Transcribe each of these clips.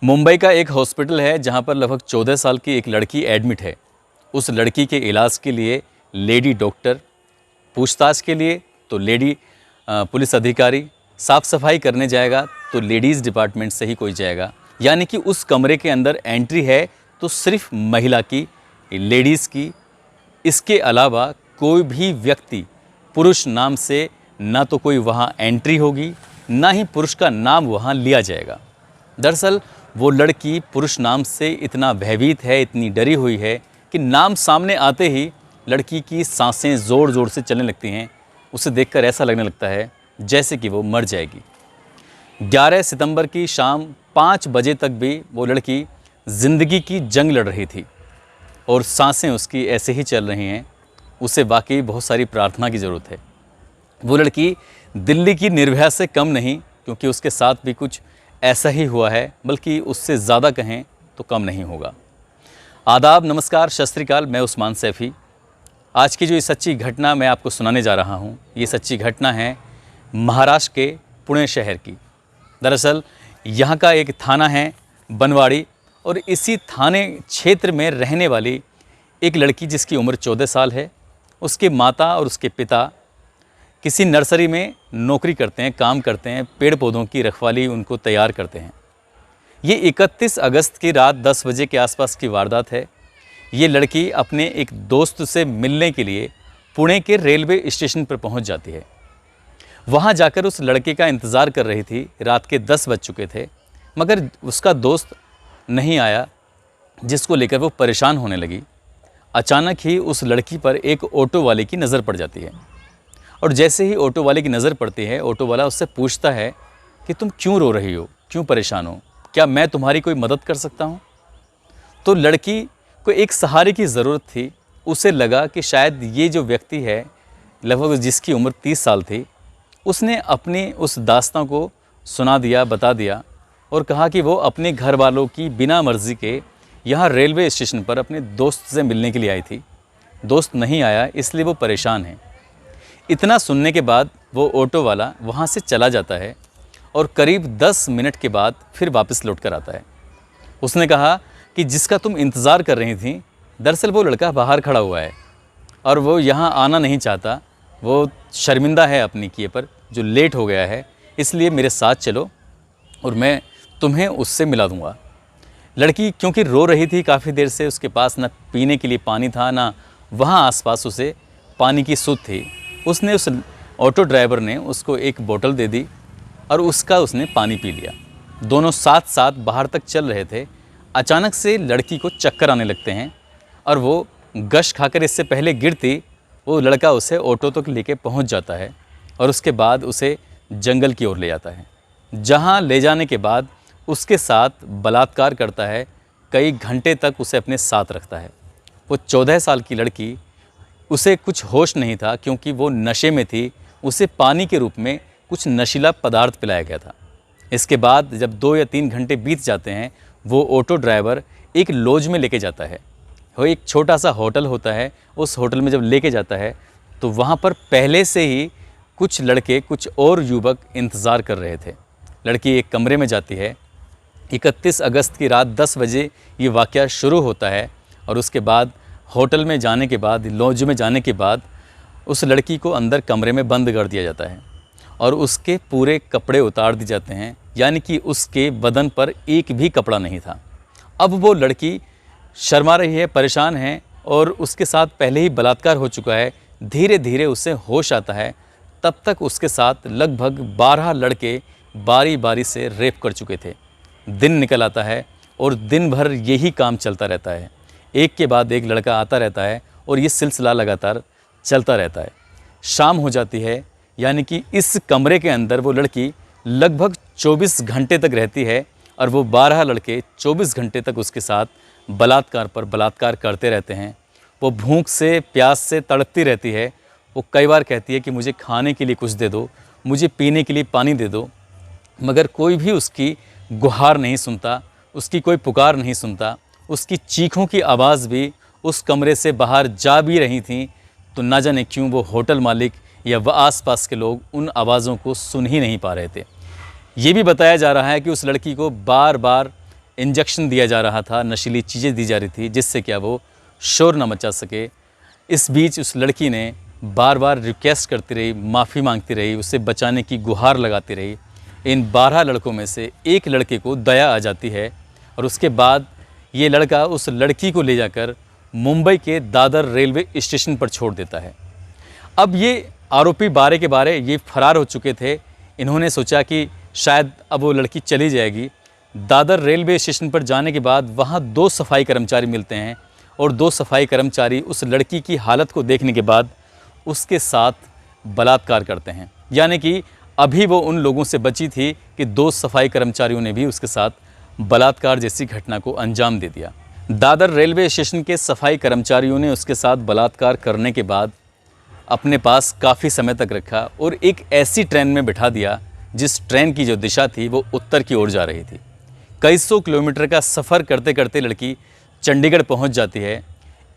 मुंबई का एक हॉस्पिटल है जहां पर लगभग 14 साल की एक लड़की एडमिट है। उस लड़की के इलाज के लिए लेडी डॉक्टर, पूछताछ के लिए तो लेडी पुलिस अधिकारी, साफ़ सफाई करने जाएगा तो लेडीज़ डिपार्टमेंट से ही कोई जाएगा। यानी कि उस कमरे के अंदर एंट्री है तो सिर्फ महिला की, लेडीज़ की। इसके अलावा कोई भी व्यक्ति पुरुष नाम से ना तो कोई वहाँ एंट्री होगी, ना ही पुरुष का नाम वहाँ लिया जाएगा। दरअसल वो लड़की पुरुष नाम से इतना भयभीत है, इतनी डरी हुई है कि नाम सामने आते ही लड़की की सांसें ज़ोर ज़ोर से चलने लगती हैं। उसे देखकर ऐसा लगने लगता है जैसे कि वो मर जाएगी। 11 सितंबर की शाम 5 बजे तक भी वो लड़की ज़िंदगी की जंग लड़ रही थी और सांसें उसकी ऐसे ही चल रही हैं। उसे वाकई बहुत सारी प्रार्थना की ज़रूरत है। वो लड़की दिल्ली की निर्भया से कम नहीं, क्योंकि उसके साथ भी कुछ ऐसा ही हुआ है, बल्कि उससे ज़्यादा कहें तो कम नहीं होगा। आदाब, नमस्कार, सत श्री अकाल। मैं उस्मान सैफ़ी। आज की जो ये सच्ची घटना मैं आपको सुनाने जा रहा हूँ, ये सच्ची घटना है महाराष्ट्र के पुणे शहर की। दरअसल यहाँ का एक थाना है बनवाड़ी, और इसी थाने क्षेत्र में रहने वाली एक लड़की जिसकी उम्र 14 साल है। उसके माता और उसके पिता किसी नर्सरी में नौकरी करते हैं, काम करते हैं, पेड़ पौधों की रखवाली उनको तैयार करते हैं। ये 31 अगस्त की रात 10 बजे के आसपास की वारदात है। ये लड़की अपने एक दोस्त से मिलने के लिए पुणे के रेलवे स्टेशन पर पहुंच जाती है। वहां जाकर उस लड़के का इंतज़ार कर रही थी। रात के 10 बज चुके थे, मगर उसका दोस्त नहीं आया, जिसको लेकर वो परेशान होने लगी। अचानक ही उस लड़की पर एक ऑटो वाले की नज़र पड़ जाती है, और जैसे ही ऑटो वाले की नज़र पड़ती है, ऑटो वाला उससे पूछता है कि तुम क्यों रो रही हो, क्यों परेशान हो, क्या मैं तुम्हारी कोई मदद कर सकता हूँ? तो लड़की को एक सहारे की ज़रूरत थी। उसे लगा कि शायद ये जो व्यक्ति है, लगभग जिसकी उम्र 30 साल थी, उसने अपनी उस दास्तां को सुना दिया, बता दिया, और कहा कि वो अपने घर वालों की बिना मर्ज़ी के यहाँ रेलवे स्टेशन पर अपने दोस्त से मिलने के लिए आई थी। दोस्त नहीं आया, इसलिए वो परेशान है। इतना सुनने के बाद वो ऑटो वाला वहाँ से चला जाता है और करीब 10 मिनट के बाद फिर वापस लौट कर आता है। उसने कहा कि जिसका तुम इंतज़ार कर रही थी, दरअसल वो लड़का बाहर खड़ा हुआ है और वो यहाँ आना नहीं चाहता। वो शर्मिंदा है अपनी किए पर, जो लेट हो गया है, इसलिए मेरे साथ चलो और मैं तुम्हें उससे मिला दूँगा। लड़की क्योंकि रो रही थी काफ़ी देर से, उसके पास ना पीने के लिए पानी था, ना वहाँ आसपास उसे पानी की सुध थी। उसने उस ऑटो ड्राइवर ने उसको एक बोतल दे दी और उसने पानी पी लिया। दोनों साथ साथ बाहर तक चल रहे थे। अचानक से लड़की को चक्कर आने लगते हैं और वो गश खाकर इससे पहले गिरती, वो लड़का उसे ऑटो तक लेके पहुंच जाता है और उसके बाद उसे जंगल की ओर ले जाता है, जहां ले जाने के बाद उसके साथ बलात्कार करता है। कई घंटे तक उसे अपने साथ रखता है। वो 14 साल की लड़की, उसे कुछ होश नहीं था क्योंकि वो नशे में थी। उसे पानी के रूप में कुछ नशीला पदार्थ पिलाया गया था। इसके बाद जब 2 या 3 घंटे बीत जाते हैं, वो ऑटो ड्राइवर एक लॉज में लेके जाता है। वो एक छोटा सा होटल होता है। उस होटल में जब लेके जाता है तो वहाँ पर पहले से ही कुछ लड़के, कुछ और युवक इंतज़ार कर रहे थे। लड़की एक कमरे में जाती है। 31 अगस्त की रात 10 बजे ये वाक़या शुरू होता है और उसके बाद होटल में जाने के बाद, लॉज में जाने के बाद, उस लड़की को अंदर कमरे में बंद कर दिया जाता है और उसके पूरे कपड़े उतार दिए जाते हैं। यानी कि उसके बदन पर एक भी कपड़ा नहीं था। अब वो लड़की शर्मा रही है, परेशान है, और उसके साथ पहले ही बलात्कार हो चुका है। धीरे धीरे उसे होश आता है। तब तक उसके साथ लगभग 12 लड़के बारी बारी से रेप कर चुके थे। दिन निकल आता है और दिन भर यही काम चलता रहता है। एक के बाद एक लड़का आता रहता है और ये सिलसिला लगातार चलता रहता है। शाम हो जाती है, यानी कि इस कमरे के अंदर वो लड़की लगभग 24 घंटे तक रहती है और वो 12 लड़के 24 घंटे तक उसके साथ बलात्कार पर बलात्कार करते रहते हैं। वो भूख से, प्यास से तड़पती रहती है। वो कई बार कहती है कि मुझे खाने के लिए कुछ दे दो, मुझे पीने के लिए पानी दे दो, मगर कोई भी उसकी गुहार नहीं सुनता, उसकी कोई पुकार नहीं सुनता। उसकी चीखों की आवाज़ भी उस कमरे से बाहर जा भी रही थी, तो ना जाने क्यों वो होटल मालिक या वह आसपास के लोग उन आवाज़ों को सुन ही नहीं पा रहे थे। ये भी बताया जा रहा है कि उस लड़की को बार बार इंजेक्शन दिया जा रहा था, नशीली चीज़ें दी जा रही थी जिससे क्या वो शोर न मचा सके। इस बीच उस लड़की ने बार बार रिक्वेस्ट करती रही, माफ़ी मांगती रही, उसे बचाने की गुहार लगाती रही। इन 12 लड़कों में से एक लड़के को दया आ जाती है और उसके बाद ये लड़का उस लड़की को ले जाकर मुंबई के दादर रेलवे स्टेशन पर छोड़ देता है। अब ये आरोपी 12 के 12 ये फरार हो चुके थे। इन्होंने सोचा कि शायद अब वो लड़की चली जाएगी। दादर रेलवे स्टेशन पर जाने के बाद वहाँ 2 सफाई कर्मचारी मिलते हैं और 2 सफाई कर्मचारी उस लड़की की हालत को देखने के बाद उसके साथ बलात्कार करते हैं। यानी कि अभी वो उन लोगों से बची थी कि 2 सफाई कर्मचारियों ने भी उसके साथ बलात्कार जैसी घटना को अंजाम दे दिया। दादर रेलवे स्टेशन के सफाई कर्मचारियों ने उसके साथ बलात्कार करने के बाद अपने पास काफ़ी समय तक रखा और एक ऐसी ट्रेन में बिठा दिया जिस ट्रेन की जो दिशा थी वो उत्तर की ओर जा रही थी। कई सौ किलोमीटर का सफ़र करते करते लड़की चंडीगढ़ पहुंच जाती है।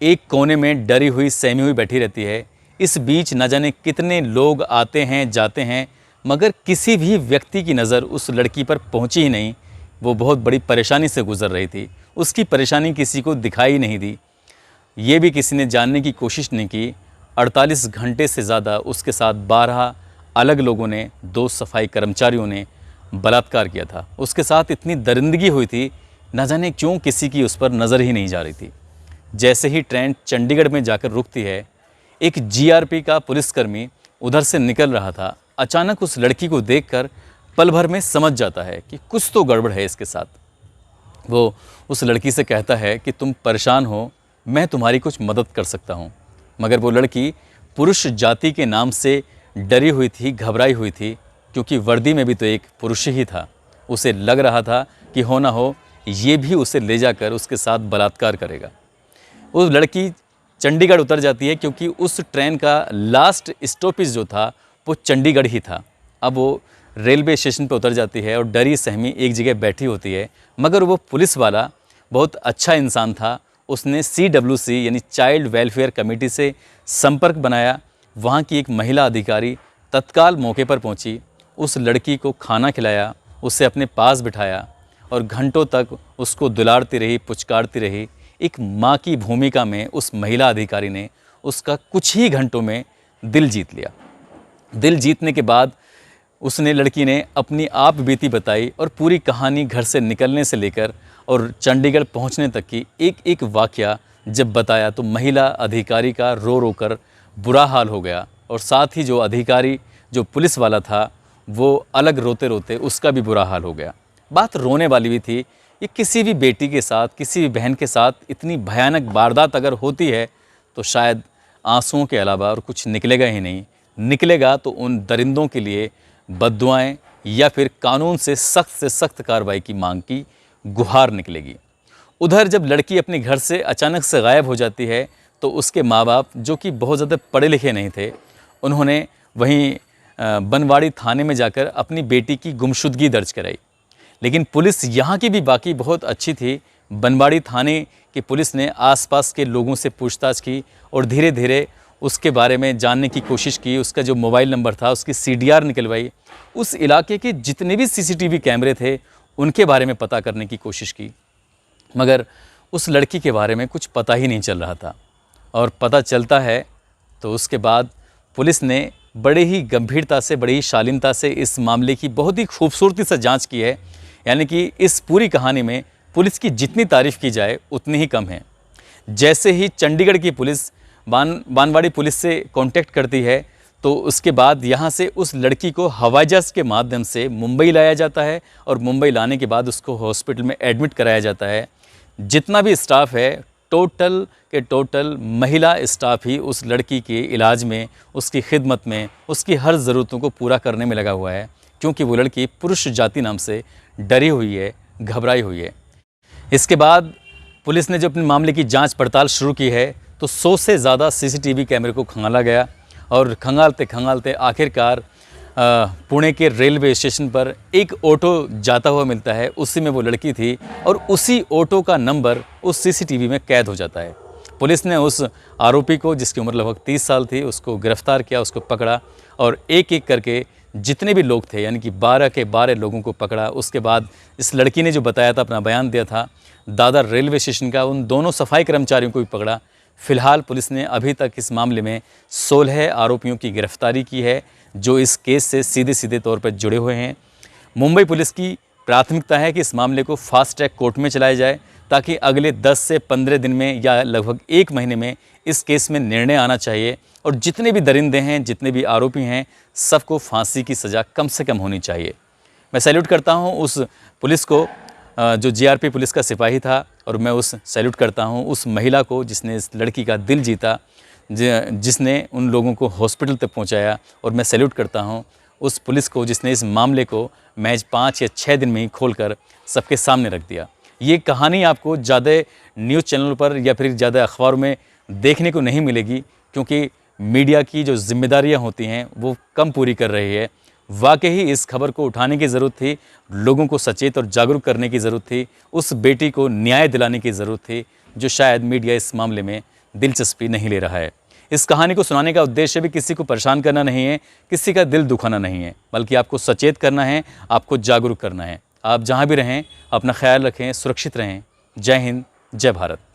एक कोने में डरी हुई सहमी हुई बैठी रहती है। इस बीच न जाने कितने लोग आते हैं जाते हैं, मगर किसी भी व्यक्ति की नज़र उस लड़की पर पहुंची ही नहीं। वो बहुत बड़ी परेशानी से गुजर रही थी। उसकी परेशानी किसी को दिखाई नहीं दी। ये भी किसी ने जानने की कोशिश नहीं की। 48 घंटे से ज़्यादा उसके साथ 12 अलग लोगों ने, 2 सफाई कर्मचारियों ने बलात्कार किया था। उसके साथ इतनी दरिंदगी हुई थी, न जाने क्यों किसी की उस पर नज़र ही नहीं जा रही थी। जैसे ही ट्रेन चंडीगढ़ में जाकर रुकती है, एक जीआरपी का पुलिसकर्मी उधर से निकल रहा था। अचानक उस लड़की को देखकर पल भर में समझ जाता है कि कुछ तो गड़बड़ है इसके साथ। वो उस लड़की से कहता है कि तुम परेशान हो, मैं तुम्हारी कुछ मदद कर सकता हूँ। मगर वो लड़की पुरुष जाति के नाम से डरी हुई थी, घबराई हुई थी, क्योंकि वर्दी में भी तो एक पुरुष ही था। उसे लग रहा था कि हो ना हो ये भी उसे ले जाकर उसके साथ बलात्कार करेगा। वो लड़की चंडीगढ़ उतर जाती है क्योंकि उस ट्रेन का लास्ट स्टॉपेज जो था वो चंडीगढ़ ही था। अब वो रेलवे स्टेशन पर उतर जाती है और डरी सहमी एक जगह बैठी होती है। मगर वो पुलिस वाला बहुत अच्छा इंसान था। उसने CWC यानी चाइल्ड वेलफेयर कमेटी से संपर्क बनाया। वहाँ की एक महिला अधिकारी तत्काल मौके पर पहुँची, उस लड़की को खाना खिलाया, उसे अपने पास बिठाया और घंटों तक उसको दुलारती रही, पुचकारती रही। एक माँ की भूमिका में उस महिला अधिकारी ने उसका कुछ ही घंटों में दिल जीत लिया। दिल जीतने के बाद उसने, लड़की ने अपनी आप बीती बताई और पूरी कहानी घर से निकलने से लेकर और चंडीगढ़ पहुंचने तक की एक एक वाकया जब बताया तो महिला अधिकारी का रो रो कर बुरा हाल हो गया। और साथ ही जो अधिकारी, जो पुलिस वाला था, वो अलग रोते रोते उसका भी बुरा हाल हो गया। बात रोने वाली भी थी। ये किसी भी बेटी के साथ, किसी भी बहन के साथ इतनी भयानक वारदात अगर होती है तो शायद आंसुओं के अलावा और कुछ निकलेगा ही नहीं। निकलेगा तो उन दरिंदों के लिए बद्दुआएं या फिर कानून से सख्त कार्रवाई की मांग की गुहार निकलेगी। उधर जब लड़की अपने घर से अचानक से गायब हो जाती है तो उसके माँ बाप, जो कि बहुत ज़्यादा पढ़े लिखे नहीं थे, उन्होंने वहीं बनवाड़ी थाने में जाकर अपनी बेटी की गुमशुदगी दर्ज कराई। लेकिन पुलिस यहाँ की भी बाकी बहुत अच्छी थी। बनवाड़ी थाने की पुलिस ने आसपास के लोगों से पूछताछ की और धीरे धीरे उसके बारे में जानने की कोशिश की। उसका जो मोबाइल नंबर था उसकी CDR निकलवाई। उस इलाके के जितने भी CCTV कैमरे थे उनके बारे में पता करने की कोशिश की, मगर उस लड़की के बारे में कुछ पता ही नहीं चल रहा था। और पता चलता है तो उसके बाद पुलिस ने बड़े ही गंभीरता से, बड़ी ही शालीनता से इस मामले की बहुत ही खूबसूरती से जांच की है। यानी कि इस पूरी कहानी में पुलिस की जितनी तारीफ़ की जाए उतनी ही कम है। जैसे ही चंडीगढ़ की पुलिस बानवाड़ी पुलिस से कांटेक्ट करती है तो उसके बाद यहाँ से उस लड़की को हवाई जहाज़ के माध्यम से मुंबई लाया जाता है और मुंबई लाने के बाद उसको हॉस्पिटल में एडमिट कराया जाता है। जितना भी स्टाफ है, टोटल के टोटल महिला स्टाफ ही उस लड़की के इलाज में, उसकी खिदमत में, उसकी हर ज़रूरतों को पूरा करने में लगा हुआ है, क्योंकि वो लड़की पुरुष जाति नाम से डरी हुई है, घबराई हुई है। इसके बाद पुलिस ने जो अपने मामले की जांच पड़ताल शुरू की है तो 100 से ज़्यादा CCTV कैमरे को खंगाला गया और खंगालते आखिरकार पुणे के रेलवे स्टेशन पर एक ऑटो जाता हुआ मिलता है। उसी में वो लड़की थी और उसी ऑटो का नंबर उस CCTV में कैद हो जाता है। पुलिस ने उस आरोपी को, जिसकी उम्र लगभग 30 साल थी, उसको गिरफ्तार किया, उसको पकड़ा और एक एक करके जितने भी लोग थे, यानी कि 12 के 12 लोगों को पकड़ा। उसके बाद इस लड़की ने जो बताया था, अपना बयान दिया था दादर रेलवे स्टेशन का, उन दोनों सफाई कर्मचारियों को भी पकड़ा। फिलहाल पुलिस ने अभी तक इस मामले में 16 आरोपियों की गिरफ्तारी की है, जो इस केस से सीधे सीधे तौर पर जुड़े हुए हैं। मुंबई पुलिस की प्राथमिकता है कि इस मामले को फास्ट ट्रैक कोर्ट में चलाया जाए, ताकि अगले 10 से 15 दिन में या लगभग 1 महीने में इस केस में निर्णय आना चाहिए। और जितने भी दरिंदे हैं, जितने भी आरोपी हैं, सबको फांसी की सज़ा कम से कम होनी चाहिए। मैं सैल्यूट करता हूं उस पुलिस को जो जीआरपी पुलिस का सिपाही था, और मैं उस सैल्यूट करता हूं उस महिला को जिसने इस लड़की का दिल जीता, जिसने उन लोगों को हॉस्पिटल तक पहुंचाया। और मैं सैल्यूट करता हूं उस पुलिस को जिसने इस मामले को महज 5 या 6 दिन में ही खोलकर सबके सामने रख दिया। ये कहानी आपको ज़्यादा न्यूज़ चैनलों पर या फिर ज़्यादा अखबारों में देखने को नहीं मिलेगी, क्योंकि मीडिया की जो जिम्मेदारियां होती हैं वो कम पूरी कर रही है। वाकई इस खबर को उठाने की ज़रूरत थी, लोगों को सचेत और जागरूक करने की ज़रूरत थी, उस बेटी को न्याय दिलाने की ज़रूरत थी, जो शायद मीडिया इस मामले में दिलचस्पी नहीं ले रहा है। इस कहानी को सुनाने का उद्देश्य भी किसी को परेशान करना नहीं है, किसी का दिल दुखाना नहीं है, बल्कि आपको सचेत करना है, आपको जागरूक करना है। आप जहाँ भी रहें अपना ख्याल रखें, सुरक्षित रहें। जय हिंद, जय भारत।